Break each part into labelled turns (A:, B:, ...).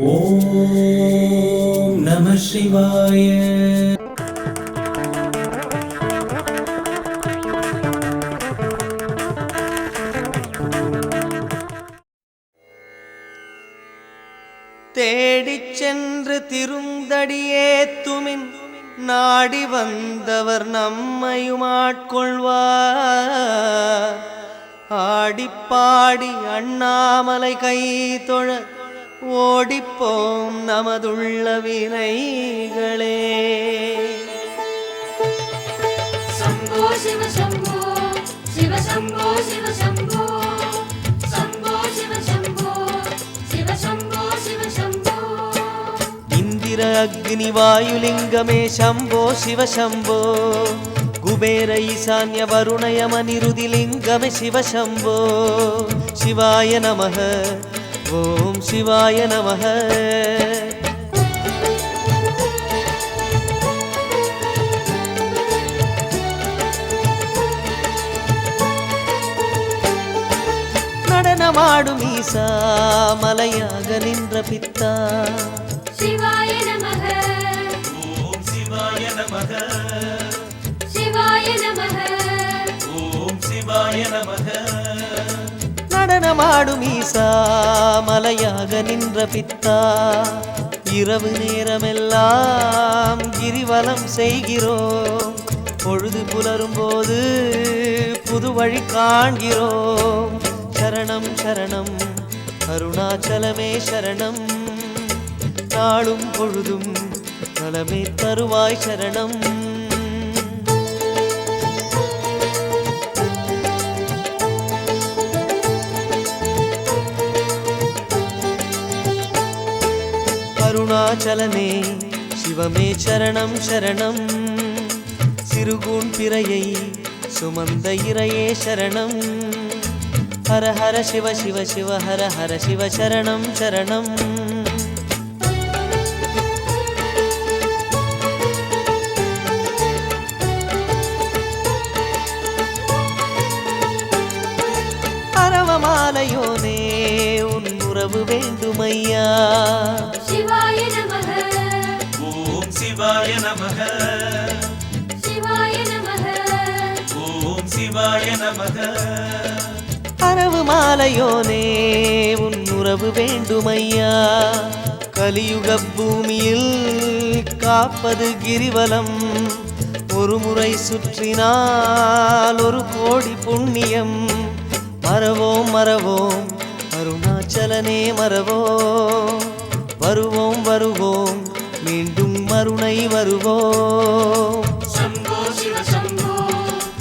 A: ஓம் நம சிவாய.
B: தேடிச் சென்று திருந்தடியேத்துமின் நாடி வந்தவர் நம்மையும் ஆட்கொள்வார். ஆடிப்பாடி அண்ணாமலை கை தொழ ஓடிப்போம் நமதுள்ள வினைகளே.
C: சம்போ சிவ சம்போ சிவ சம்போ சிவ சம்போ சம்போ சிவ சம்போ சிவ சம்போ சிவ சம்போ.
B: இந்திர அக்னி வாயுலிங்கமே சம்போ சிவ சம்போ. குபேர ஈசான்ய வருணயம நிருதிலிங்கமே சிவ சம்போ. சிவாய நமः ஓம் சிவாய நமः. நடனமாடும் ஈசா மலையாக நின்ற பித்தா.
C: சிவாய நமः
D: ஓம் சிவாய நமः.
C: சிவாய நமः
D: ஓம் சிவாய நமः.
B: நடனமாடும் ஈசா மலையாக நின்ற பித்தா. இரவு நேரமெல்லாம் கிரிவலம் செய்கிறோம். பொழுது புலரும் போது புது வழி காண்கிறோம். சரணம் சரணம் அருணாச்சலமே சரணம். நாளும் பொழுதும் நலமே தருவாய் சரணம். அருணாச்சலமே சிவமே சரணம் சரணம். சிறுகூன் பிறையை சுமந்த இறையே சரணம். ஹர ஹர சிவ சிவ சிவ ஹர ஹர சிவ சரணம் சரணம். அரவமாலையோனே உன் உறவு வேண்டுமையா.
C: சிவாய நமः
D: ஓம் சிவாய நமः.
C: சிவாய நமः
D: ஓம் சிவாய நமः.
B: அரவு மாலையோனே உன் உறவு வேண்டுமையா. கலியுக பூமியில் காப்பது கிரிவலம். ஒரு முறை சுற்றினால் ஒரு கோடி புண்ணியம். மறவோம் மறவோம் அருணாச்சலனே மறவோம். வருவோம் வருவோம் மீண்டும் மறுனை வருவோம்.
C: சம்போ சிவ சம்போ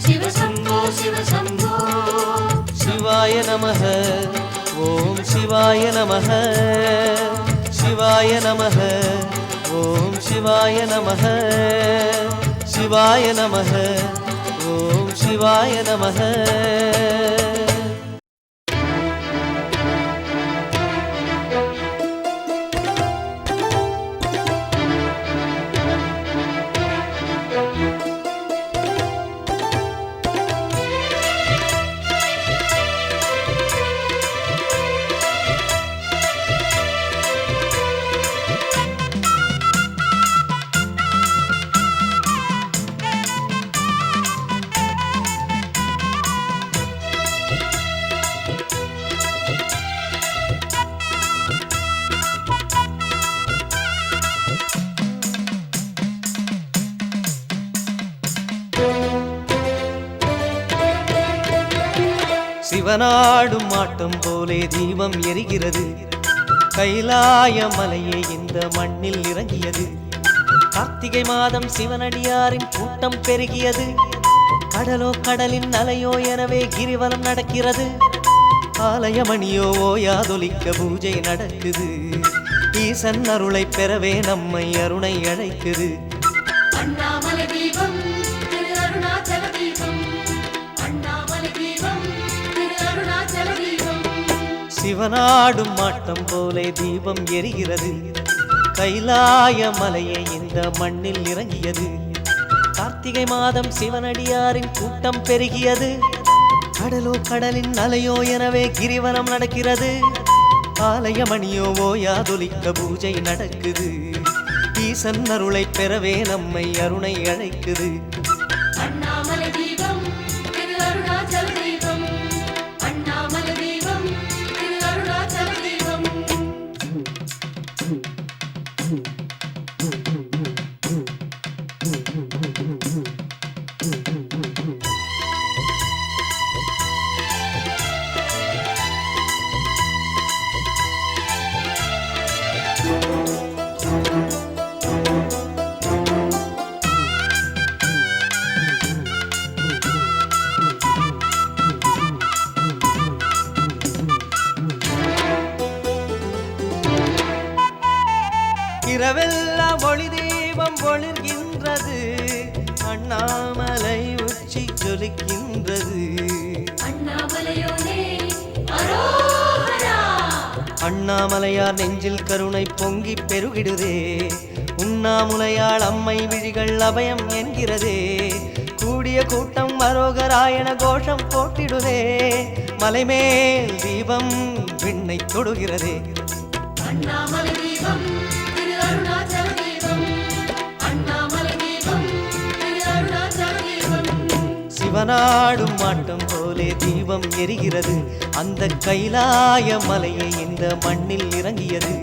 C: சிவ சம்போ சிவ சம்போ.
B: சிவாய நமः ஓம் சிவாய நமः. சிவாய நமः ஓம் சிவாய நமः. சிவாய நமः ஓம் சிவாய நமः. சிவனாடும் ஆட்டம் போலே தீபம் எரிகிறது. கைலாய மலையே இந்த மண்ணில் இறங்கியது. கார்த்திகை மாதம் சிவனடியாரின் கூட்டம் பெருகியது. கடலோ கடலின் அலையோ எனவே கிரிவலம் நடக்கிறது. ஆலயமணியோ ஓயாதொலிக்க பூஜை நடக்குது. ஈசன் அருளை பெறவே நம்மை அருணை அழைக்குது.
C: அண்ணாமலை தீபம் திரு அருணாச்சல தீபம். அண்ணாமலை தீபம் திரு அருணாச்சல தீபம்.
B: சிவனாடும் ஆட்டம் போலே தீபம் எரிகிறது. கைலாய மலையே இந்த மண்ணில் இறங்கியது. கார்த்திகை மாதம் சிவனடியாரின் கூட்டம் பெருகியது. கடலோ கடலின் அலையோ எனவே கிரிவலம் நடக்கிறது. ஆலயமணியோ ஓயாதொலிக்க பூஜை நடக்குது. ஈசன் அருளை பெறவே நம்மை அருணை அழைக்குது.
C: அண்ணாமலை தீபம் திரு அருணாச்சல தீபம், அண்ணாமலை தீபம் திரு அருணாச்சல தீபம்.
B: இரவெல்லாம் ஒளி தீபம் ஒளிர்கின்றது, அண்ணாமலை உச்சி ஜொலிக்கின்றது.
C: அண்ணாமலையோனே அரோகரா.
B: அண்ணாமலையார் நெஞ்சில் கருணை பொங்கி பெருகிடுதே. உண்ணாமுலையாள் அம்மை விழிகள் அபயம் என்கிறதே. கூடிய கூட்டம் அரோகராயண கோஷம் போட்டிடுதே. மலைமேல் தீபம் விண்ணை தொடுகிறதே.
C: அண்ணாமலை தீபம் திரு அருணாச்சல தீபம், அண்ணாமலை தீபம் திரு அருணாச்சல தீபம்.
B: சிவனாடும் மாட்டம் போலே தீபம் எரிகிறது. அந்த கைலாய மலையை இந்த மண்ணில் இறங்கியது.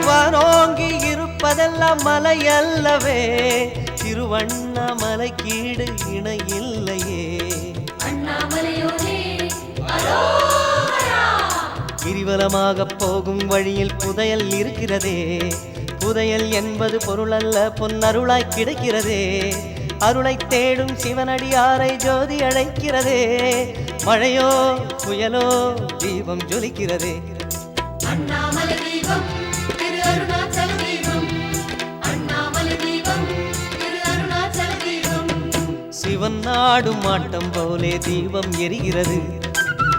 B: வானோங்கி இருப்பதெல்லாம் மலை அல்லவே, திருவண்ணாமலை கீடு இணை இல்லையே.
C: அண்ணாமலையோனே அரோகரா.
B: கிரிவலமாக போகும் வழியில் புதையல் இருக்கிறதே. புதையல் என்பது பொருளல்ல, பொன்னருளாய் கிடைக்கிறதே. அருளை தேடும் சிவனடியாரை ஜோதி அழைக்கிறதே. மழையோ புயலோ தீபம் ஜொலிக்கிறதே.
C: அண்ணாமலை தீபம் திரு அருணாச்சல தீபம், அண்ணாமலை தீபம் திரு அருணாச்சல தீபம்.
B: சிவன் நாடும் மாட்டம் போலே தீபம் எரிகிறது.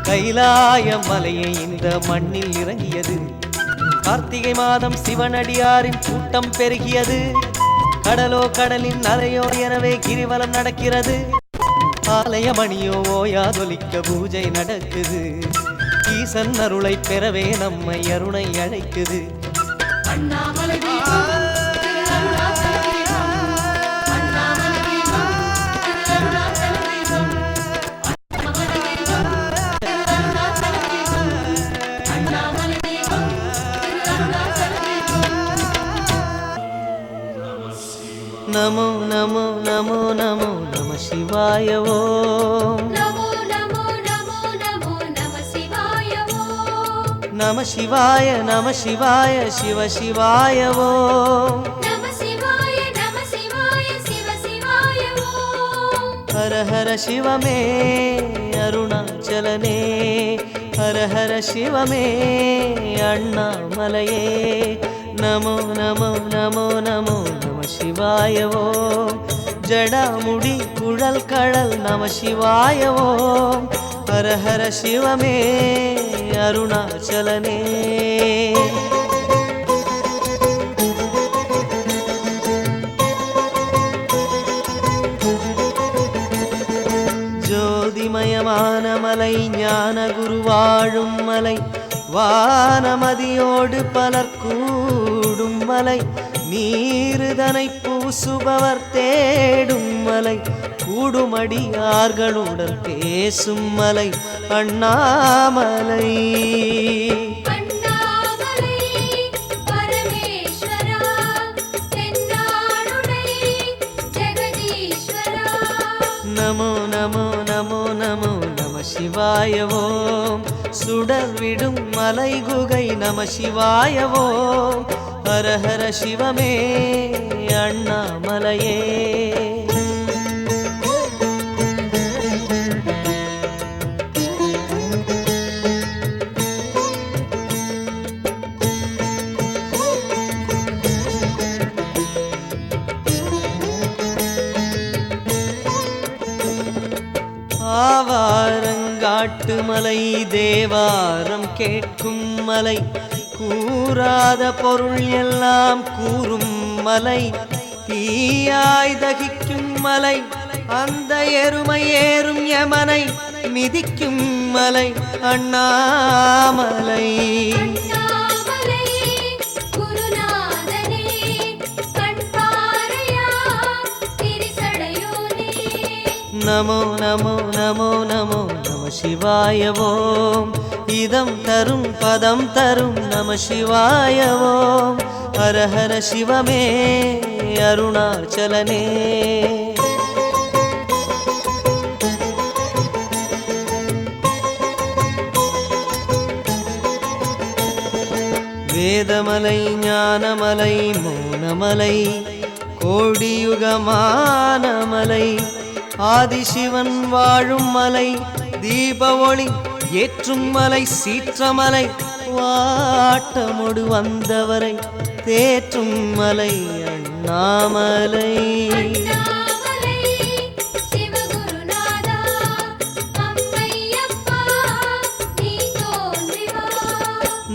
B: கைலாய மலையை இந்த மண்ணில் இறங்கியது. கார்த்திகை மாதம் சிவனடியாரின் கூட்டம் பெருகியது. கடலோ கடலின் அலையோ எனவே கிரிவலம் நடக்கிறது. ஆலயமணியோ ஓயாதொலிக்க பூஜை நடக்குது. ஈசன் அருளை பெறவே நம்மை அருணை அழைக்குது.
C: அண்ணாமலை தீபம் திரு அருணாச்சல தீபம், அண்ணாமலை தீபம் திரு அருணாச்சல தீபம், அண்ணாமலை தீபம் திரு அருணாச்சல தீபம், அண்ணாமலை தீபம் திரு அருணாச்சல தீபம்.
B: நமோ நமோ நமோ நமோ நம சிவாய ஓம்.
C: நமோ நமோ நமோ நமோ நம சிவாய ஓம்.
B: நம சிவாய நம சிவாய சிவ சிவாய ஓம்.
C: நம சிவாய சிவ சிவாய ஓம்.
B: ஹர ஹர சிவமே அருணாச்சலனே. ஹர ஹர சிவமே அண்ணாமலையே. நமோ நமோ நமோ நமோ நம சிவாய ஓம். ஜடாமுடி குழல் கடல் நம சிவாய ஓம். ஹர ஹர சிவமே அருணாச்சலனே. ஜோதிமயமான மலை ஞான குருவாழும் மலை. வானமதியோடு பலர் கூடும் மலை. நீருதனை பூசுபவர் தேடும் மலை. கூடுமடியார்களுடன் பேசும் மலை அண்ணாமலை.
C: அண்ணாமலை பரமேஸ்வரா, தென்னாடுடை ஜெகதீஸ்வரா.
B: நமோ நமோ நமோ நமோ நம சிவாய ஓம். சுடர்விடும் மலை குகை நம சிவாய ஓம். ஹர ஹர சிவமே அண்ணாமலையே. ஆவாரங்காட்டு மலை தேவாரம் கேட்கும் மலை கூறாத பொருள் எல்லாம் கூறும் மலை தீயாய் தகிக்கும் மலை அந்த எருமை ஏறும் யமனை மிதிக்கும் மலை அண்ணாமலை. நமோ நமோ நமோ நமோ நம சிவாய ஓம். இதம் தரும் பதம் தரும் நம சிவாய ஓம். ஹர ஹர சிவமே அருணாச்சலனே. வேதமலை ஞானமலை மௌனமலை கோடியுகமான மலை ஆதிசிவன் வாழும் மலை தீப ஒளி ஏற்றும் மலை சீற்றமலை வாட்டமொடு வந்தவரை தேற்றும் மலை அண்ணாமலை.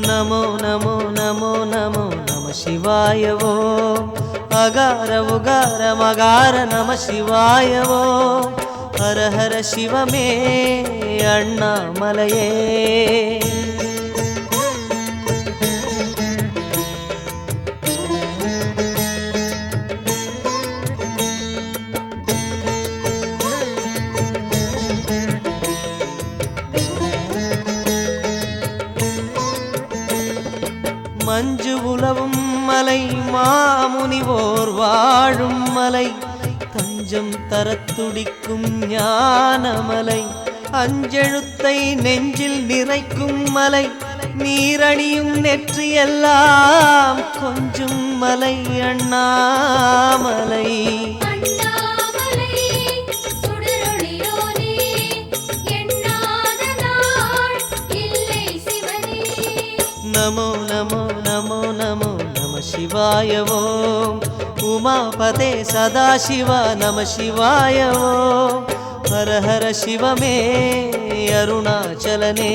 B: நமோ நமோ நமோ நமோ நம சிவாய ஓம். அகார உகார மகார நம சிவாய ஓம். ஹர ஹர சிவமே அண்ணாமலையே. மஞ்சு உலவும் மலை மாமுனிவோர் வாழும் மலை தஞ்சம் தரத்துடிக்கும் ஞானமலை அஞ்செழுத்தை நெஞ்சில் நிறைக்கும் மலை நீரணியும் நெற்றியெல்லாம் கொஞ்சும் மலை அண்ணாமலை. நமோ நமோ நமோ நமோ நம சிவாய ஓம். உமாபதே சதாசிவ நம சிவாய ஓம். ஹர ஹர சிவமே அருணாச்சலனே.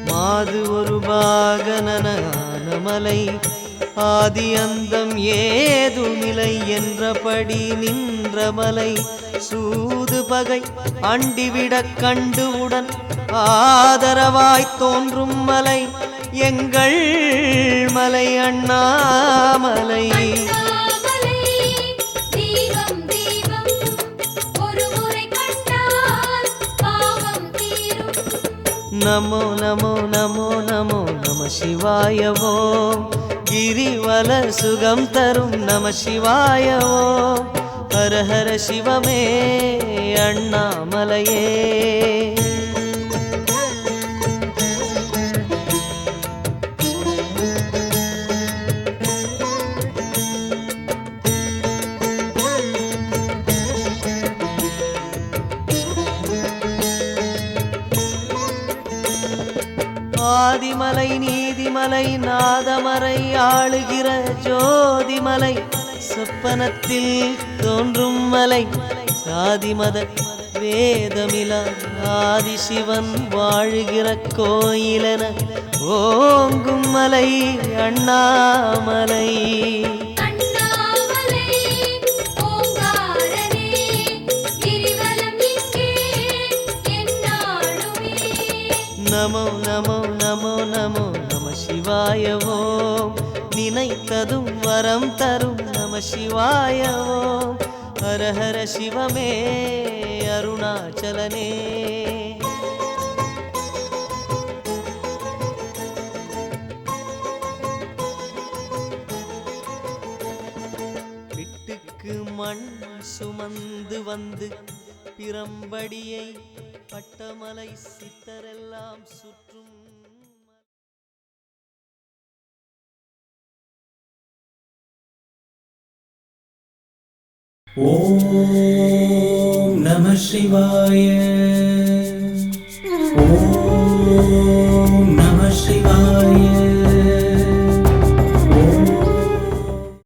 B: மாது ஒரு பாகனனான மலை ஆதி அந்தம் ஏதுமில்லை என்றபடி நின்ற மலை சூது பகை அண்டிவிட கண்டுவுடன் ஆதரவாய் தோன்றும் மலை எங்கள் மலை அண்ணாமலை. நமோ நமோ நமோ நமோ நம சிவாய ஓம். கிரிவல சுகம் தரும் நம சிவாய ஓம். ஹர ஹர சிவமே அண்ணாமலையே. ஆதிமலை நீதிமலை நாதமறை ஆளுகிற ஜோதிமலை சொப்பனத்தில் தோன்றும் மலை சாதிமத வேதமிலா ஆதிசிவன் வாழுகிற கோயிலென ஓங்கும் மலை அண்ணாமலை. நமோ நமோ நமோ நமோ நம சிவாய ஓம். நினைத்ததும் வரம் தரும் நம சிவாய ஓம். ஹர ஹர சிவமே அருணாச்சலனே. விட்டுக்கு மண் சுமந்து வந்து பிரம்படியை பட்டமலை சித்தரெல்லாம் சுற்றும்.
A: ஓம் நம சிவாய. ஓம் நம சிவாய.